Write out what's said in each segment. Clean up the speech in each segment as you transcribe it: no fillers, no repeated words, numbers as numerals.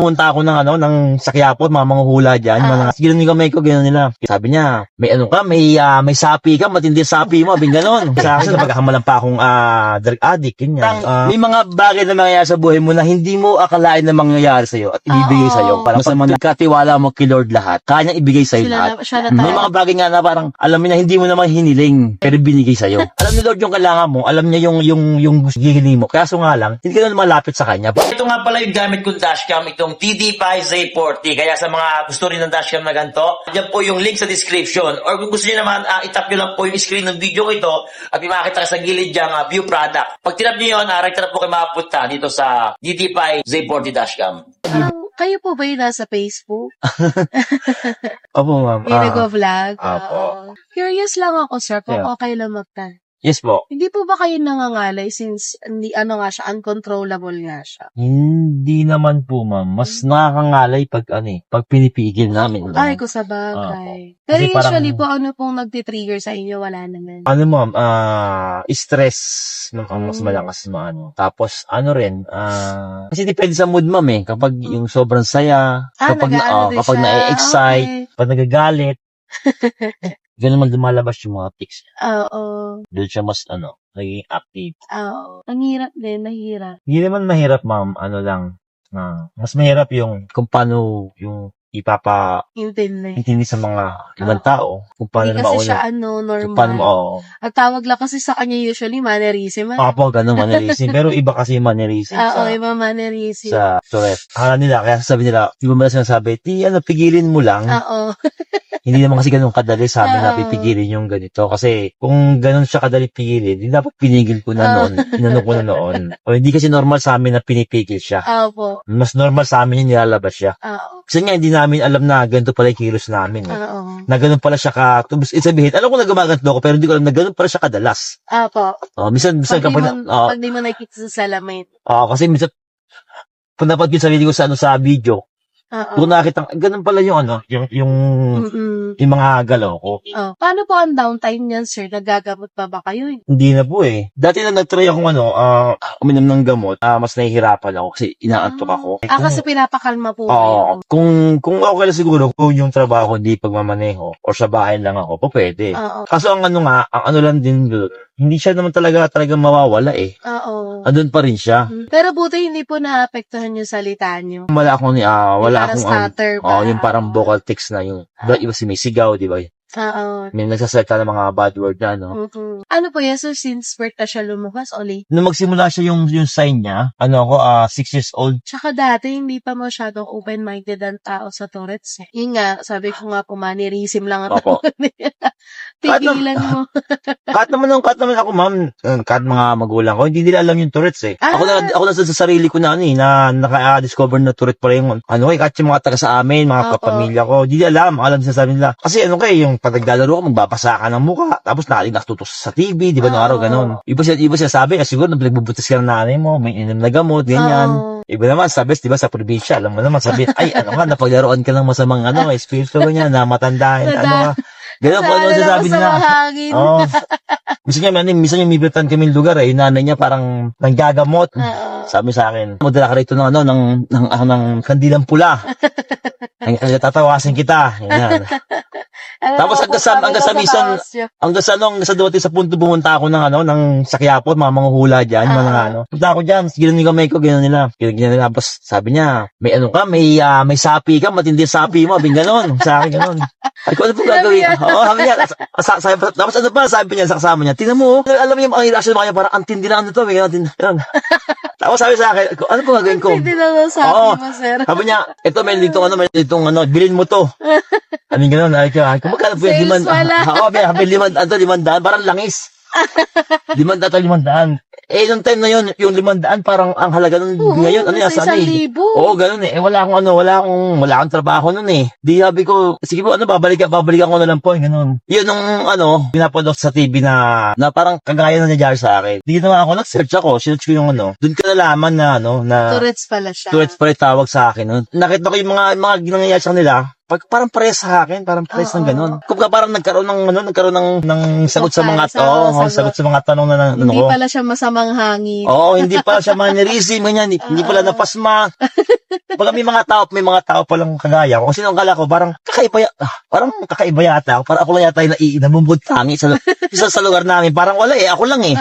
Pumunta ako ng Sakyapo, mga manguhula dyan, mga gano'n yung kamay ko, gano'n nila. Sabi niya, may ano ka, may sapi ka, matindi sapi mo, abing gano'n. Sa akin, napagkakamalan pa akong drug addict, ganyan. May mga bagay na mangyayari sa buhay mo na hindi mo akalain na mangyayari sa'yo at ibibigay sa'yo. Parang sa mga nagkatiwala mo kay Lord lahat, kanya ibigay sa'yo lahat. May mga bagay nga na parang, alam mo na hindi mo naman hiniling, pero binigay sa'yo. Alam ni Lord yung kailangan mo, alam niya yung hihiling mo. Kaso nga lang, hindi ka na malapit sa kanya. Ito nga pala yung gamit kong dashcam, itong TD5Z40. Kaya sa mga gusto rin ng dashcam na ganito, dyan po yung link sa description. Or kung gusto niyo naman, itap nyo lang po yung screen ng video ko ito at may makita ka sa gilid dyan, view product. Pag tinap nyo yun, right na po kayo makapunta dito sa TD5Z40 dashcam. Kayo po ba yung nasa Facebook? Opo, ma'am. Yung nag-vlog? Opo. Curious lang ako, sir, kung okay lang magtanong. Yes po. Hindi po ba kayo nangangalay since nga siya, uncontrollable nga siya? Hindi naman po, ma'am. Mas nakakangalay pag pag pinipigil namin. Ay, kung sa bagay. Pero Kasi usually parang, po, ano pong nagtitrigger sa inyo? Wala naman. ma'am, stress ang mas malakas maano. Tapos, rin, kasi depende sa mood, ma'am Kapag yung sobrang saya, kapag na-excite, kapag nagagalit, ganun man lumalabas yung mga tics. Oo. Doon siya mas, naging active. Oo. Ang hirap din, nahirap. Hindi naman mahirap, ma'am. Mas mahirap yung kung paano yung intindi sa mga ibang tao. Kung paano Hindi kasi siya normal. Kung paano Ang tawag lang kasi sa kanya usually mannerism. Opo, ganun mannerism. Pero iba kasi yung mannerism. Oo, iba mannerism. Sa Tourette. Akala nila, kaya sabi nila, di ba mala sinasabi, pigilin mo lang. Oo. Hindi naman kasi ganun kadali sabi na pipigilin yung ganito. Kasi kung ganun siya kadali pigilin, hindi dapat pinigil ko na noon. Inano ko na noon. O hindi kasi normal sa amin na pinipigil siya. Opo. Mas normal sa amin yung nilalabas siya. Oo. Kasi nga hindi namin alam na ganito pala yung kilos namin. Oo. Na ganun pala siya sabihin, alam ko na gumaganto ako, pero hindi ko alam na ganun pala siya kadalas. Opo. Minsan pag di mo nakikita sa salamin. Kasi minsan, kung dapat yung sarili ko sa video, kung nakita, ganun pala yung yung mga galaw ko. Paano po ang downtime niyan, sir? Nagagamot pa ba kayo? Hindi na po Dati na nag-try akong uminom ng gamot, mas nahihirapan ako kasi inaantok ako. Kasi pinapakalma po kayo. Kung okay lang siguro, kung yung trabaho hindi pagmamaneho or sa bahay lang ako, pwede. Kaso ang lang din, hindi siya naman talaga mawawala Oo. Andun pa rin siya. Pero buti hindi po naapektuhan yung salita niyo. Wala akong stutter pa. yung parang vocal tics na yung iba si may sigaw, di ba? Oo. May nagsasalita ng mga bad word na, Ano po yan, sir, since birth na siya lumabas, Oli? Nung magsimula siya yung sign niya, ako, 6 years old. Tsaka dati, hindi pa masyadong open-minded ang tao sa Tourette's. Yun nga, sabi ko nga, mannerism lang ang Opo. Pigilan mo. Kahit naman ako, ma'am, kahit mga magulang ko, hindi nila alam yung Tourette's Ako na sa sarili ko na naka-discover na Tourette pala yung, kahit yung mga taga sa amin, mga kapamilya ko, hindi nila alam sa sabi nila. Kasi yung pag naglalaro ka, magbabasa ka ng mukha, tapos nakatutos sa TV, di ba, noong araw, ganun. Iba siya sabi, siguro na pinagbubutas ka ng nanay mo, may inom na gamot, ganyan. Iba naman, sabi, di ba, sa probinsya, alam mo naman, sabi, napaglaruan ka ng masamang, espiritu niya, na matandahin, Ganun po, sabi nila. Minsan yung mibritan kami lugar, yung nanay niya parang nanggagamot. Sabi sa akin, madala ka rito ng kandilang pula. Tatawasin kita. Ganyan. Tapos hanggang sa dumating sa punto bumunta ako ng Sakyapo, mga manguhula dyan, punta ako dyan, gano'n yung kamay ko, gano'n nila. Tapos sabi niya, may may sapi ka, matindi sapi mo, abing gano'n, sa akin gano'n. Ay, kung ano po gagawin? Sabi niya, tapos sabi niya sa kasama niya, tingnan mo, alam niyo, ang reaction mo kanya, parang antindi na gano'n. Tapos sabi sa akin, ano po gagawin ko? Antindi na sapi mo, sir. Sabi niya, ito may ditong bilhin mo to. Aming gano'n, kung magkano po yung limandaan, parang langis. 500. Nung time na yun, yung 500, parang ang halaga nun ngayon, nasa 1,000. Oo, ganun wala akong trabaho nun Di sabi ko, sige po, babalikan ko na lang po, ganun. Yun nung, pinapanood sa TV na parang kagaya na nangyari sa akin. Di naman ako, nag-search ako, sinerch ko yung dun ka nalaman na Tourette's pala siya. Tourette's pala tawag sa akin. Nakita ko yung mga nangyayari sa kanila, parang pares sa akin, parang pares ng Oo. ganun. Kumbaga parang nagkaroon ng sagot sa mga, Sagot. sagot sa mga tanong na ano Hindi ko. pala siya masamang hangin. Oo, hindi pala siya mannerism, ganyan. Hindi pala napasma. Pag may mga tao palang kagaya ko. Kasi nung kala ko, parang kakaiba yata ako. Parang ako lang yata yung namumod tangi sa lugar namin. Parang wala ako lang eh.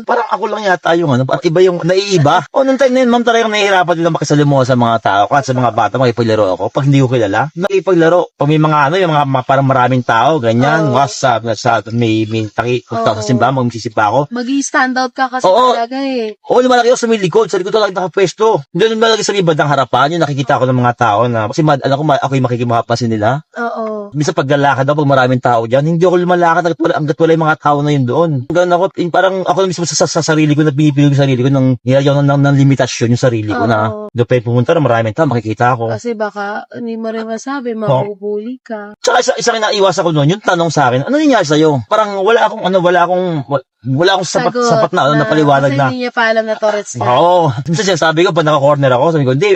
Parang ako lang yata yung parang iba yung naiiba. Nung time na yun, ma'am, talagang nahihirapan din ang makisalimuha sa mga tao. Kahit sa mga bata, makipaglaro ako. Pag hindi ko kilala, nakipaglaro. Pag may mga yung mga parang maraming tao, ganyan, WhatsApp, may sa simbahan, magsisipa ako. Mag-i-stand out ka kasi Oo. talaga eh. Oo, lumalaki ako sa may likod. Sa likod talaga nakapwesto. Hindi lumalaki sa may bandang harapan. Yung nakikita ko ng mga tao na, kasi alam ko, ako yung makikimahapasin nila. Oo. Minsan paglalakad ako, pag maraming tao dyan, hindi ako lumalakad hanggat wala yung mga tao na yun doon. Ganun ako, parang ako na mismo sa sarili ko, na pinipili ko sarili ko ng nilagyan ng limitasyon yung sarili ko na doon pa pumunta na maraming tao, makikita ako. Kasi baka hindi mo rin masabi, mabubuli ka. Tsaka isa naiwas ako noon, yung tanong sa akin, ano nangyari sa'yo? Parang wala akong sapat na paliwanag kasi na. hindi niya pa alam na Tourette's ka. Oo. Minsan sabi ko, pag naka-corner ako, sabi ko, hindi,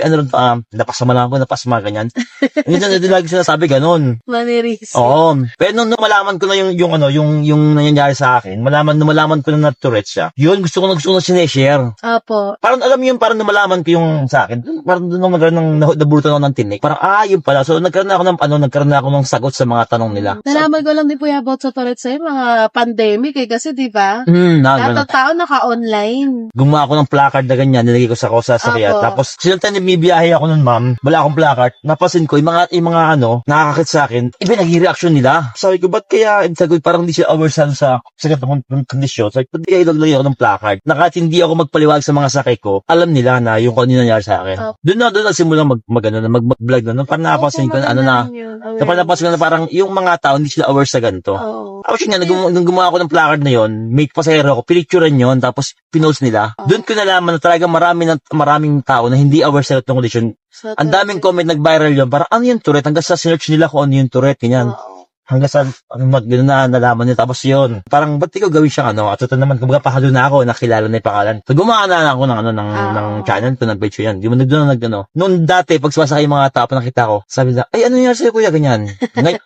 napasma, ganyan. Hindi lagi sinasabi ganun. Maniris. Oo. Pero nung malaman ko na yung nangyayari sa akin, nung malaman ko na Tourette's siya, yun, gusto ko na sineshare. Apo. Parang alam mo yun, parang nung malaman ko yung sa akin, parang doon naburutan ako ng tinik. Parang, yun pala. So, nagkaroon ako ng sagot sa mga tanong nila. Nalaman ko lang din po yung about sa Tourette's sa'yo, mga pandemic eh, kasi di ba? Lahat Ganun. ng tao naka-online. Gumawa ako ng placard na ganyan, nilagay ko sa sakyan. Apo. Tapos, sinong time bibiyahe ako nun, ma'am, wala akong placard. Napasin ko, yung mga nakakakit sa akin, iba naging reaction nila. Sabi ko, ba't kaya, parang hindi siya aware sa ganitong kondisyon. Sabi ko, ba't kaya ilagay ako ng placard? Na kahit hindi ako magpaliwag sa mga sakay ko, alam nila na yung kung ano nangyari sa akin. Apo. Doon na simulang mag-vlog na. Parang napasin ko na, napasin ko na parang yung mga tao, hindi sila aware sa ganito. Oo. Tapos yun nga, nung gumawa ko ng placard na yun, may pasahero ako, pinicturean yun, tapos pinost nila. Doon ko nalaman na talaga maraming tao na hindi aware sa itong condition. Ang daming comment nag-viral yun, parang ano yung Tourette? Hanggang sa search nila kung ano yung Tourette, ganyan. Hanggang sa, gano'n na nalaman niya, tapos yun. Parang, ba't ikaw gawin siyang at ito naman, kumbaga pahalo na ako, nakilala na yung pangalan. So, gumawa na ako ng channel ko, ng page ko yan. Di mo noon dati, pag sumasakay yung mga tao, nakita ko, sabi nila, ay, ano nangyari sa'yo, kuya, ganyan. Ngayon,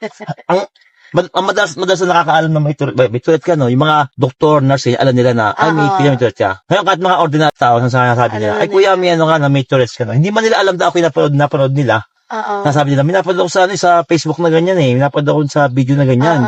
ang madalas na nakakaalam na may Tourette ka, no? Yung mga doktor, nurse, alam nila na, ay, may Tourette ka. Ngayon, kahit mga ordinary tao, sabi nila, ay, kuya, may na may Tourette ka, no? Hindi man nila alam na ako yung napanood nila. Nasabi nila, minapanood ako sa Facebook na ganyan eh. Minapanood ako sa video na ganyan.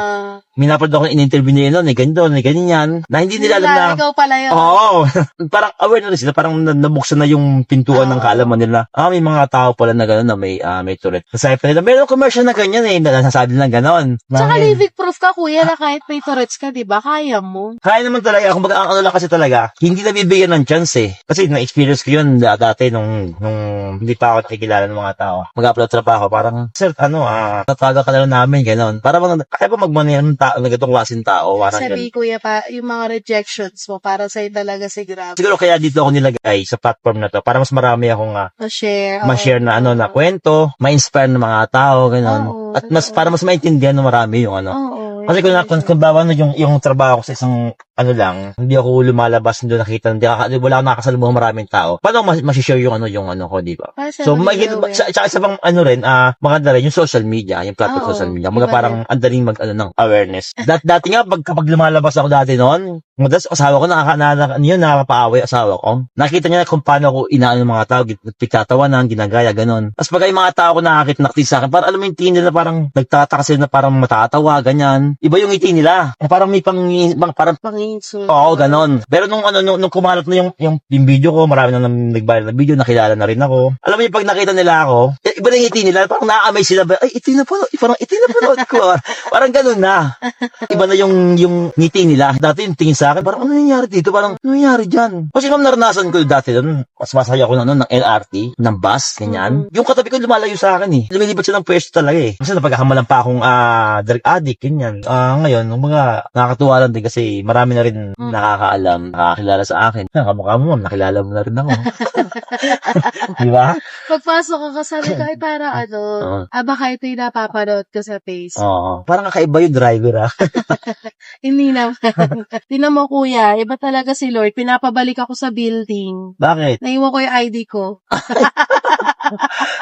Minapanood ako in-interview nila noon, ganyan. Na hindi nila alam na. Ikaw pala yun. Oo. Parang aware na rin sila. Parang nabuksan na yung pintuan ng kaalaman nila. May mga tao pala na gano'n na may Tourette. Nasabi pa nila, meron commercial na ganyan eh. Nasasabi nila gano'n. Tsaka living proof ka, kuya, na kahit may Tourette's ka, di ba? Kaya mo. Kaya naman talaga. Kumbaga, ang lang kasi talaga, hindi nabibigyan ng chance eh. Kasi na-experience ko yun dati nung hindi pa ako nakikilala ng mga tao. Mag-upload trabaho, parang, sir, tataga ka na lang namin, gano'n. Parang, kaya pa magmanehan ng tao, na ganitong klaseng tao. Sabi, kuya, yung mga rejections mo, para sa'yo talaga si Grab. Siguro kaya dito ako nilagay sa platform na to, para mas marami akong ma-share na na kwento, ma-inspire ng mga tao, gano'n. At para mas maintindihan ng marami yung Kasi kung bawa yung trabaho ko sa isang lang, hindi ako lumalabas, hindi nakita, wala akong nakasalubong maraming tao. Paano ma-share yung ko, di ba? So, isa pang maganda rin yung social media, yung platform social media. Mga parang andaling ng awareness. Dati nga, kapag lumalabas ako dati noon, madalas asawa ko, nakakapaaway asawa ko. Nakita niya kung paano ako inaano ng mga tao, pagtatawanan, ginagaya, ganon. Tapos pag yung mga tao ko nakakita sa akin, parang alam mo yung tingin nila parang nagtataka sila na parang matatawa, ganyan. Iba yung ngiti nila. Parang may parang pang-insult. Oo, ganon. Pero nung kumalat na yung video ko, marami na nag-viral na video, nakilala na rin ako. Alam mo yung pag nakita nila ako, iba na yung ngiti nila, parang naaamay sila, ay, iti na po ko. Parang ganon na. Iba na yung ngiti nila. Dati yung tingin sa akin, parang ano nangyari dito? Parang, ano nangyari dyan? Kasi nung naranasan ko dati doon, mas masaya ko ng LRT, ng bus, ganyan. Yung katabi ko lumalayo sa akin eh. Lumilipat siya ng pwesto talaga eh. Kasi napagkakamalan pa akong drug addict, ganyan. Ngayon, mga nakakatuwa lang din kasi marami na rin nakakaalam, nakakilala sa akin. Kamukha mo, nakilala mo na rin ako. Di ba? Pagpasok ka, sabi ka, ay para baka ito yung napapanood ko sa Facebook. Oo. Parang kakaiba yung driver, Hindi naman. Tinan mo, kuya, iba talaga si Lord. Pinapabalik ako sa building. Bakit? Naiwan ko yung ID ko.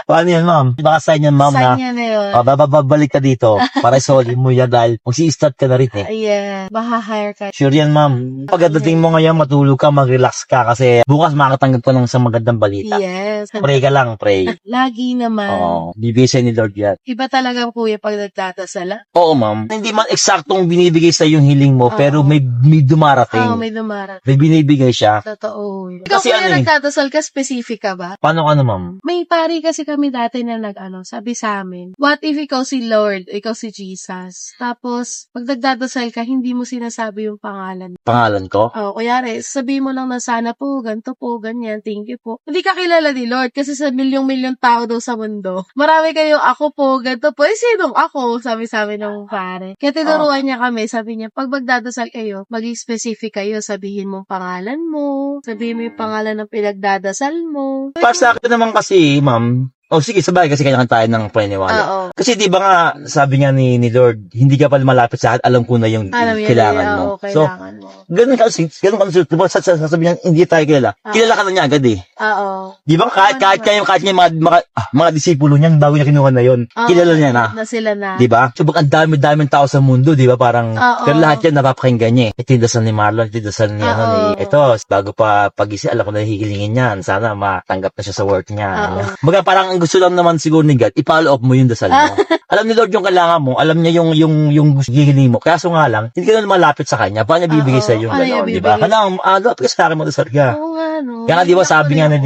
Paano yan, ma'am? Baka sign yan, ma'am, Sign niya na yun. babalik ka dito para solid mo yan dahil magsi-start ka na rin eh. Ayan. Baka-hire ka. Sure yan, ma'am. Pagdating mo ngayon, matulog ka, mag-relax ka kasi bukas makakatanggap ka ng isang magandang balita. Yes. Pray ka lang, pray. Lagi naman. Oo. Bibigay sa'yo ni Lord yan. Iba talaga, kuya, pag nagdadasal. Oo, ma'am. Hindi man eksaktong binibigay sa yung hiling mo, Oo. pero may dumarating. Oo, may dumarat. May binibigay siya. Totoo. Ikaw, Kasi kuya, ano eh. nagdadasal ka, specific ka ba? Paano ka na, ma'am? May pari kasi kami dati na sabi sa amin, what if ikaw si Lord, ikaw si Jesus? Tapos, pag nagdadasal ka, hindi mo sinasabi yung pangalan. Pangalan ko? Oh, kuyari, sabihin mo lang na sana po, ganito po, ganyan, thank you po. Hindi ka kilala ni Lord kasi sa milyong-milyong tao daw sa mundo. Marami kayo, ako po, ganito po. Eh, sinong ako? Sabi ng pare. Kaya tinuruan niya kami, sabi niya, pag magdadasal kayo, maging specific kayo, sabihin mo pangalan mo, sabihin mo yung pangalan ng pinagdadasal mo. Para sa akin naman kasi, ma'am, sige, sabay kasi kanya tayo ng paniniwala. Oo. Kasi di ba nga, sabi nga ni Lord, hindi ka pa malapit sa akin, alam ko na yung Alam yan, kailangan mo. So, kailangan mo. ganun kasi, diba, sasabihin niya, hindi tayo kilala. Kilala ka na niya agad eh. Oo. Di ba, kahit niya mga disipulo niyan, bago niya kinuha na yun, kilala niya na. Na sila na. Di ba? So, ang dami-daming tao sa mundo, di ba? Parang, Oo. pero lahat yan napapakinggan niya eh. Ito yung dasal ni Marlon, ito yung dasal ni ito, bago pa pagising, alam ko na hihilingin niyan. Sana matanggap na siya sa work niya. Baga, parang ang gusto lang naman siguro ni God, i-follow up mo yung dasal mo. Alam ni Lord yung kailangan mo, alam niya yung hihiling mo. Kaso nga lang, hindi ka na malapit sa kanya. Paano niya bibigay sa iyo yung gano'n, di ba? Kanang, lapit ka sa akin, magdasal ka. Oo nga, no. Kaya nga, di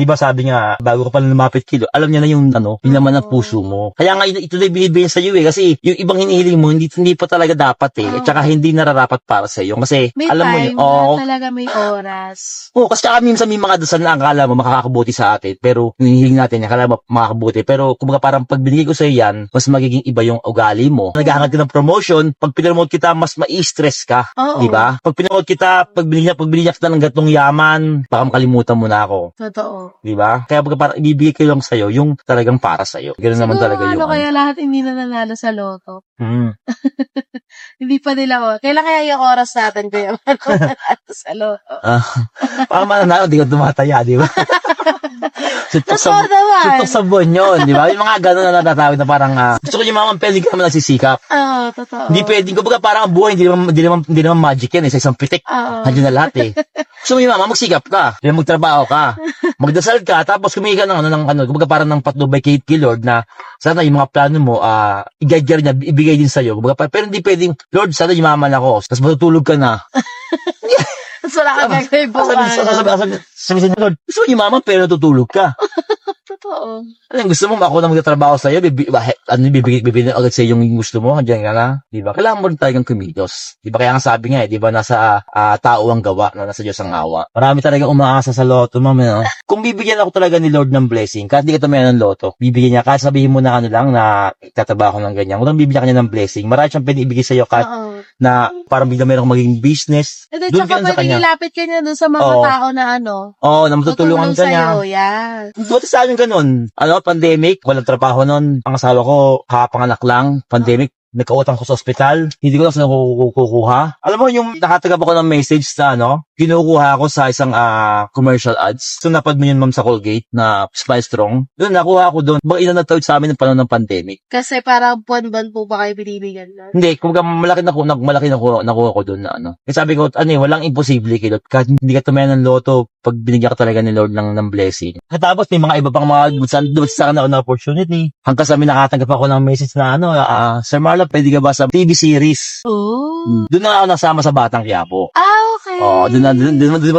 ba sabi nga, bago ka pala lumapit kilo, alam niya na yung laman ng puso mo. Kaya nga, ito na binibigyan sa iyo eh. Kasi yung ibang hinihiling mo, hindi pa talaga dapat eh. At saka hindi nararapat para sa iyo. Kasi, may alam mo time, yun, talaga may oras. kasi kami minsan may mga dasal na akala mo makakabuti sa atin, pero hinihiling natin, akala mo makakabuti. Pero, kumbaga parang pag binigay ko sa iyo yan, mas magiging iba yung ugali mo. Naghahangad ka ng promotion, pag pinromote kita, mas ma-stress ka. Di ba? Pag pinromote kita, pag binigyan kita ng gatong yaman, baka makalimutan mo na ako. Totoo. Di ba? Kaya pag parang ibibigay ko lang sa'yo, yung talagang para sa'yo. Ganun naman talaga yung kaya lahat hindi na nanalo sa loto. Hmm. Hindi pa nila kailan kaya yung oras natin kaya manalo sa loto. Parang mananalo, di ka tumataya, di ba? Suntok sa buwan yun, di ba? Yung mga gano'n na natatawag na parang, gusto ko yung mga pwede ka naman nagsisikap. Oo, totoo. Hindi pwede, kumbaga parang ang buhay, hindi naman magic yan, sa isang pitik. Nandiyan na lahat eh. Gusto mo yung mama, magsikap ka, magtrabaho ka, magdasal ka, tapos kumigay ka kumbaga parang ng patnubay kay Lord na sana yung mga plano mo, i-guide niya, ibigay din sa'yo. Kumbaga, pero hindi pwedeng, Lord, sana yumaman ako, tapos matutulog ka na. So, wala ka gagawin bukas. Sabi sa Lord, gusto mo yumaman pero natutulog ka. Totoo. Ano gusto mo, ako na magtatrabaho sa'yo, bibigyan agad sa'yo yung gusto mo, andyan ka na, di ba? Kailangan mo rin talagang kumilos. Di ba? Kaya nga sabi nga di ba, nasa tao ang gawa, na nasa Diyos ang awa. Marami talagang umaasa sa loto, ma'am, no? Kung bibigyan ako talaga ni Lord ng blessing, kahit di ka tumayan ng loto, bibigyan niya, kahit sabihin mo na na tatrabaho ng ganyan, kung bibigyan ka niya ng blessing, marami siyang pwede ibigay sa'yo, kahit na parang bigla meron kang maging business. Doon ka sa kanya. Ilapit ka niya doon sa mga tao na na matutulungan ka niya. Yan. Buti sa amin ganun. Pandemic, walang trabaho nun. Ang asawa ko, kapanganak lang. Pandemic, nagkautang ko sa ospital. Hindi ko lang saan kukuha. Alam mo, yung nakatagap ako ng message sa kinukuha ko sa isang commercial ads. So, napad mo yun, ma'am, sa Colgate na Smile Strong. Doon, nakuha ko doon. Baka ilan nagtawid sa amin ng panahon ng pandemic. Kasi parang buwan-buwan po ba kayo binibigyan na? Hindi, kung malaki nakuha ko doon na Kasi sabi ko, walang imposible kilot. Kahit hindi ka tumayan ng loto, pag binigyan ka talaga ni Lord ng blessing. Tapos, may mga iba pang mga sa akin na opportunity. Hanggang sa amin nakatanggap ako ng message na Sir Marlon, pwede ka ba sa TV series? Oh. Doon na ako nasama sa Batang Quiapo. Okay. Doon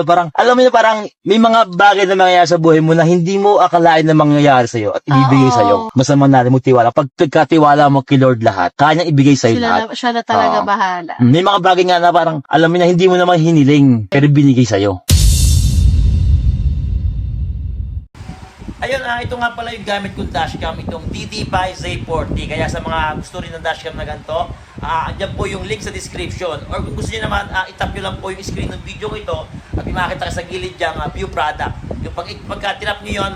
parang, alam mo yun, parang may mga bagay na mangyayari sa buhay mo na hindi mo akalain na mangyayari sa'yo at ibibigay sa'yo. Basta man natin mo tiwala. Pag katiwala mo kay Lord lahat, kaya niyang ibigay sa'yo lahat. Siya na talaga bahala. May mga bagay nga na parang, alam mo na hindi mo naman hiniling, pero binigay sa'yo. Ayun, ito nga pala yung gamit kong dashcam, itong DD5 Z40. Kaya sa mga gusto rin ng dashcam na ganito, andyan po yung link sa description. Or kung gusto niyo naman, itap nyo lang po yung screen ng video ko ito at makakita ka sa gilid diyang view product. Yung pagka tinap nyo yun,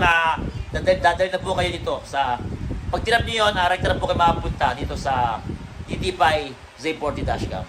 dadal na po kayo dito sa Pag tinap nyo yun, rekta na po kayo mapunta dito sa TTPI Z40 Dashcam.